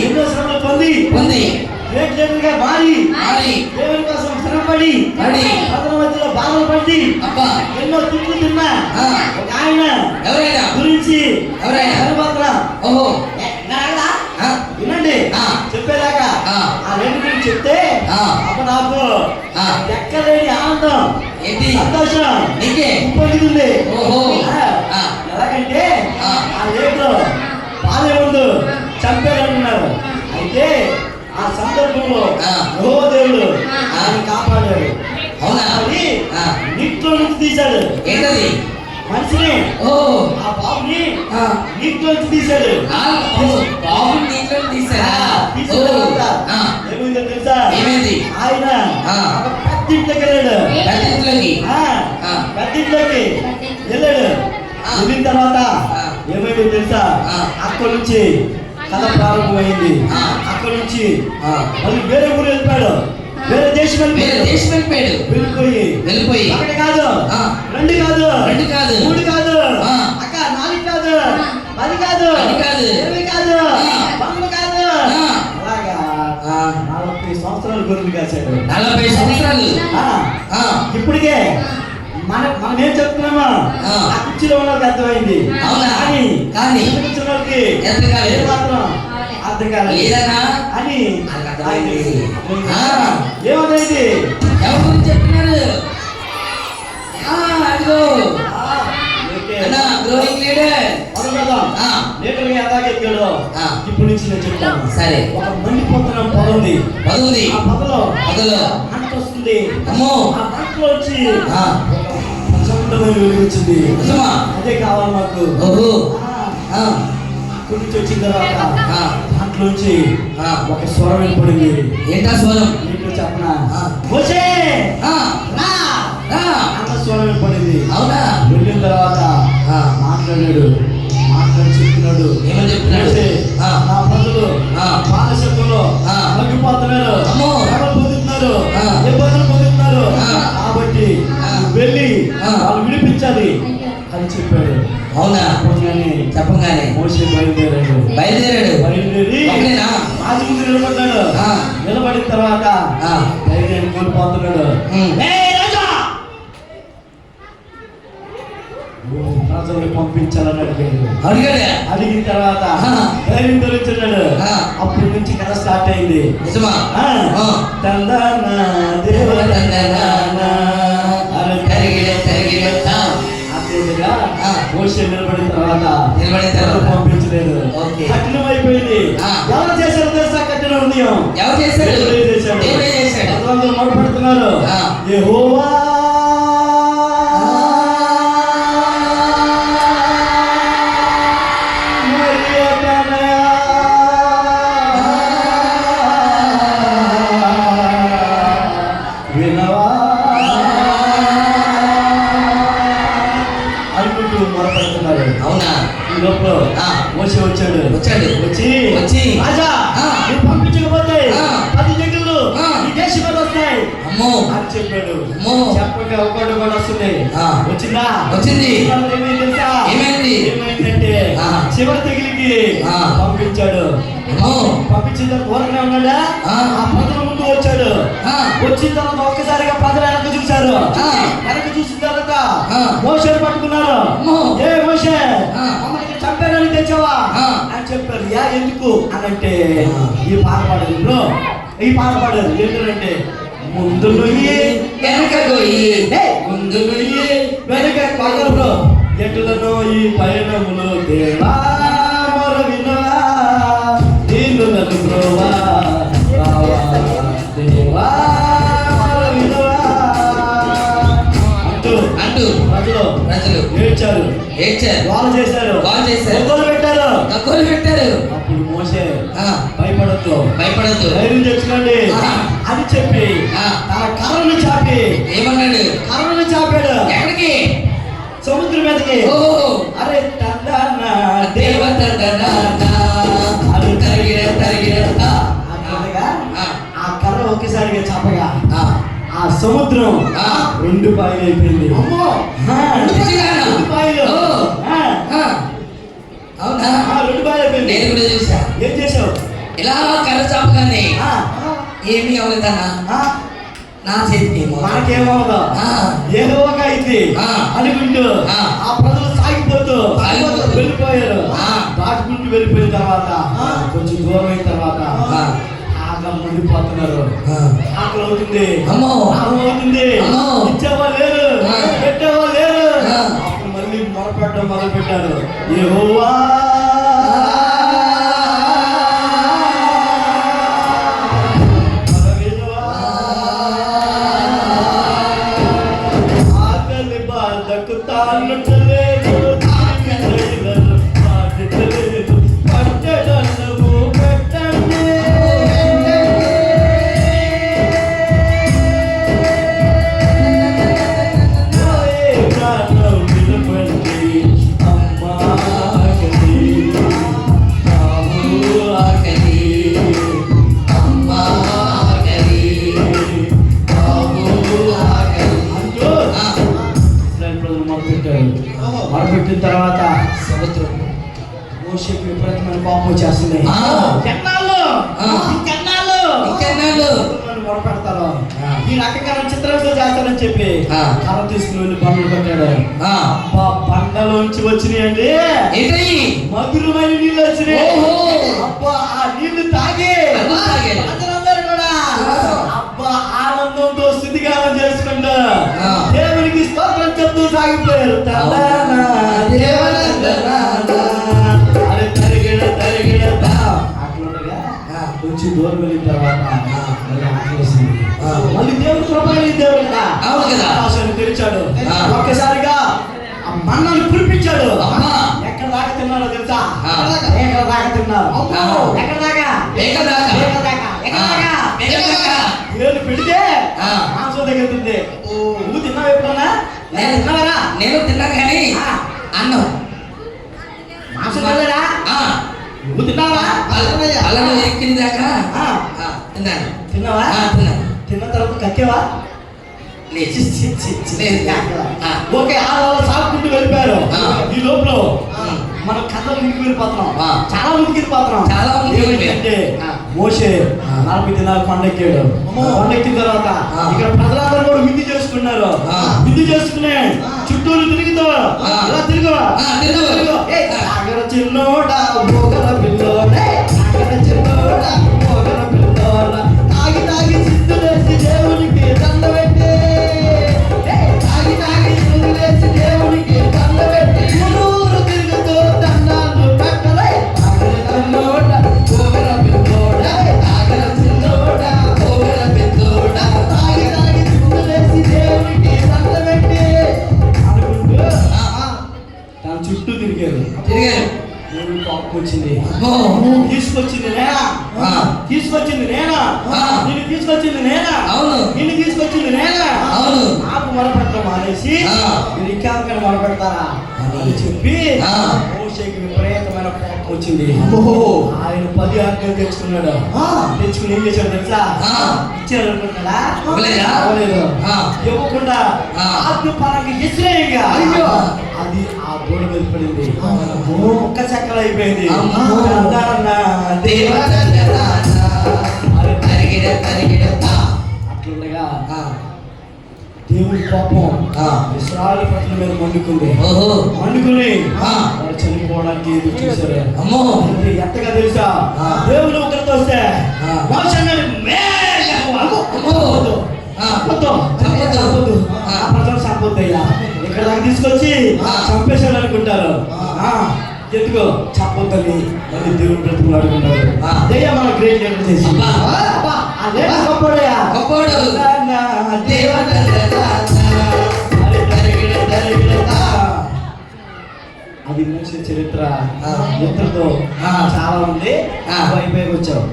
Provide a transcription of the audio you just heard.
ఎన్నో శ్రమలు పొంది గా మారి దేవుని కోసం శ్రమపడి అతని మధ్యలో బాధలు పడి ఎన్నో తిట్లు తిన్నా ఒక ఆయన గురించి వినండి చెప్పేదాకా ఆ రెండు గురించి చెప్తే అప్పుడు నాకు ఎక్కలేని ఆనందం సంతోషం పొందుతుంది. ఎలాగంటే ఆ రేట్లో బాధే ముందు చంపేయాలనుకున్నారు. అయితే ఆ సందర్భంలో దేవుడు ఆయన కాపాడాడు. నీటిలో నుంచి తీశాడు. ఏంటది? మనిషిని ఆ బాబుని నీటిలో నుంచి తీశాడు. ఏమైందో తెలుసా? ఆయన పెద్దింట్లోకి వెళ్ళాడు. పెద్దింట్లోకి వెళ్ళాడు. వెళ్ళిన తర్వాత ఏమైందో తెలుసా? అక్కడి నుంచి కథ ప్రారంభమైంది. అక్కడి నుంచి మళ్ళీ వేరే ఊరు వెళ్ళిపోయాడు. వేరే దేశం వెళ్ళిపోయాడు. వెళ్ళిపోయి ఒకటి కాదు, రెండు కాదు, మూడు కాదు, అక్క 4 కాదు, 10 కాదు, 20 కాదు, 100 కాదు, అలాగా 40 సంవత్సరాలు గొర్రెలు కాశాడు. 40 సంవత్సరాలు. ఇప్పటికే మనం ఏం చెప్తున్నామా ఆ కుర్చీలో ఉన్న వాళ్ళకి అర్థమైంది. కానీ కూర్చున్న వాళ్ళకి మాత్రం అర్థం కాలేదు అని ఏమవుతుంది? ఎవరి గురించి చెప్తున్నారు? ఇప్పుడు నుంచి నేను చెప్తాను. సరే, ఒక మండిపోతున్న పొద ఉంది. ఆ పొదలో మంట వస్తుంది. అమ్మో, ఆ మంటలో వచ్చి వచ్చింది. అదే కావాలి మాకు. గురించి వచ్చిన తర్వాత దాంట్లోంచి ఒక స్వరం వినపడింది. ఏంటా స్వరం? ఏంటో చెప్పనా? అన్న స్వరం వినపడింది. అవునా? వెళ్ళిన తర్వాత మాట్లాడి చెప్తున్నాడు. ఏమని చెప్తున్నాడు? నా ప్రజలు బానిసత్వంలో మగ్గిపోతున్నారు, పొందుతున్నారు, ఇబ్బందులు పొందుతున్నారు. కాబట్టి వెళ్ళి వాళ్ళు విడిపించాలి అని చెప్పాడు. అవునా? చెప్పగానే మోషే బయలుదేరి రాజు ముందు నిలబడ్డాడు. నిలబడిన తర్వాత ధైర్యాన్ని కోల్పోతున్నాడు. ప్రజల్ని పంపించాలని అడిగాడు. అడిగిన తర్వాత ధైర్యం తెలుస్తున్నాడు. అప్పటి నుంచి కథ స్టార్ట్ అయింది. నిజమా? మోషే నిలబడిన తర్వాత పంపించలేదు. కఠినం అయిపోయింది. ఎవరు చేశారు తెలుసా? కఠిన హృదయం ఎవరు చేశారు? మొదలుపెడుతున్నారు. యెహోవా వచ్చి రాజా పంపించకపోతే 10 జంతువులు ఈ దేశం మీద వస్తాయి అని చెప్పాడు. చెప్పక ఒకటి కూడా వస్తుంది. వచ్చింది. ఏమైందంటే చివరి తెగిలికి పంపించాడు. పంపించిన దూరంగా ఉన్నాడా? ఆ ప్రజల ముందు వచ్చాడు. వచ్చిన తర్వాత ఒక్కసారిగా ప్రజలు వెనక్కి చూశారు. వెనక్కి చూసిన తర్వాత మోషేని పట్టుకున్నారు. ఏ మోషే, చంపారని తెచ్చావా అని చెప్పారు. ఎందుకు అని అంటే ఈ పాట పాడారు. ఏంటంటే ముందు నుయ్యి వెనక గొయ్యి, ముందు నుయ్యి వెనక పగలు, ఎటులను ఈ పయనములు దేవా మొర వినవా, నీళ్ళు నన్ను బ్రోవా రావా దేవా మొర వినవా అంటూ ప్రజలు ఏడ్చారు. వాళ్ళు చేశారు. కక్కులు పెట్టారు. అప్పుడు మోషే భయపడద్దు, ధైర్యం తెచ్చుకోండి అని చెప్పి తన కర్రను చాపి ఏమన్నాడు? కర్రను చాపాడు. ఎక్కడికి? సముద్రం మీదకి. అరే ఆ కర్ర ఒకేసారిగా చాపగా ఆ సముద్రం 2 పాయలు అయిపోయింది. అవునా? అవునా? రెండు బాగా అయిపోయింది. నేను కూడా చూసా. ఏం చేసావు? ఇలా కర్ర చాపగానే ఏమీ అవ్వలేదన్నా. నా చేతికి మనకేమవుదా ఏదో ఒక అయింది అనుకుంటూ ఆ ప్రజలు సాగిపోతూ వెళ్ళిపోయారు. దాటుకుంటూ వెళ్ళిపోయిన తర్వాత కొంచెం దూరం అయిన తర్వాత ఆకలి మండిపోతున్నారు. ఆకలి అవుతుంది, అవుతుంది, ఇచ్చేవా లేరు, పెట్టేవా లేరు. అప్పుడు మళ్ళీ మొరపెట్టడం మొదలు పెట్టారు. యెహోవా మొదలుపెట్టిన తర్వాత సముద్రం మోషేకి విపరీతమైన పాపం వచ్చేస్తుంది. మొరపెడతారు. ఈ రకంగా చిత్రంతో చేస్తానని చెప్పి కర్ర తీసుకుని వెళ్ళి బండలు కట్టాడు. బండలోంచి వచ్చినాయండి మధురమైన నీళ్ళు వచ్చినాయి. అబ్బా ఆ నీళ్లు తాగి అందరూ కూడా అబ్బా ఆనందంతో స్థితిగానం చేసుకుంటా దేవునికి స్తోత్రం చెప్తూ సాగిపోయారు. కొంచెం దూరం వెళ్ళిన తర్వాత మళ్ళీ దేవుడు కృపగలిగిన దేవుడు ఆకాశాన్ని తెరిచాడు. ఒక్కసారిగా ఆ మన్నను కురిపించాడు. ఎక్కడ దాకా తిన్నారో తెలుసా? ఎక్కడ దాకా తిన్నారు? ఎక్కడ దాకా? ఏళ్ళు పెడితే మాంసం తగ్గుతుంది. నువ్వు తిన్నావు ఎప్పుడన్నా? నేను తిన్నా కానీ అన్నం మాంసం తిన్నారా? నువ్వు తిన్నావా? అల్లం ఎక్కిన దాకా తిన్నాను. తిన్నావా? తిన్నాను. తిన్న తర్వాత కక్కేవా? ఓకే ఆ సాగుకుంటూ వెళ్ళిపోయారు. ఈ లోపల మనం కథలు ముందుకు వెళ్ళిపోతున్నాం. చాలా ముందుకు వెళ్ళిపోతున్నాం. అంటే మోషే 40 దినాలు కొండెక్కాడు. కొండెక్కిన తర్వాత ఇక్కడ ప్రజలందరూ కూడా విందు చేసుకున్నారు. విందు చేసుకునే చుట్టూరు తిరుగుతావా? ఇలా తిరుగువా? చిన్నోడా పిల్లోడే చిన్నోడా పిల్లోడా తాగి తాగి సిద్ధులేసి దేవునికి దండ పెట్టి తాగి తాగి సిద్ధులేసి దేవునికి దండ పెట్టి ఊరు తిరుగుతూ దండాలు పెట్టలే చిన్నోడా పిల్లోడా తాగల చిన్నోడా పిల్లోడా తాగి తాగి సిద్ధులేసి దేవునికి దండ పెట్టి అనుకుంటూ తన చుట్టూ తిరిగారు. వచ్చింది తీసుకొచ్చింది నేనా? తీసుకొచ్చింది నేనా? నిన్ను తీసుకొచ్చింది నేనా? అవును. నిన్ను తీసుకొచ్చింది నేనా? అవును. నాకు మొరపెట్టడం మానేసి మీరు ఇంకెక్కడ మొరపెడతారా అని చెప్పి మోషేకి విపరీతమైన కోపం వచ్చింది. ఆయన 10 ఆజ్ఞలు తెచ్చుకున్నాడు. తెచ్చుకుని ఏం చేశాడు తెలుసా? ఇచ్చారు అనుకుంటున్నాడా? అవ్వలేదు. ఇవ్వకుండా ఆజ్ఞ పరంగా ఇస్రాయేల్గా అది ఆ గోడ మీద పడింది. ఒక్క చెక్కలు అయిపోయింది. అట్లుండగా దేవుడి కోపం ఇశ్రాయేలు ప్రజల మీద మండుకుంది. మండుకుని వారు చనిపోవడానికి ఎదురు చూశారు. ఎంతగా తెలుసా? దేవుడు ఒకరితో వస్తే ప్రజలు చంపొద్దయ్యా ఇక్కడ దాకా తీసుకొచ్చి చంపేశాడు అనుకుంటారు. ఎందుకో చెప్పొద్దని మళ్ళీ దేవుడు బ్రతుకులు అడుగున్నారు. అదే మన గ్రేట్ లీడర్ చేసి అది మోసే చరిత్ర ఎంతతో చాలా ఉంది. అయిపోయి వచ్చావు.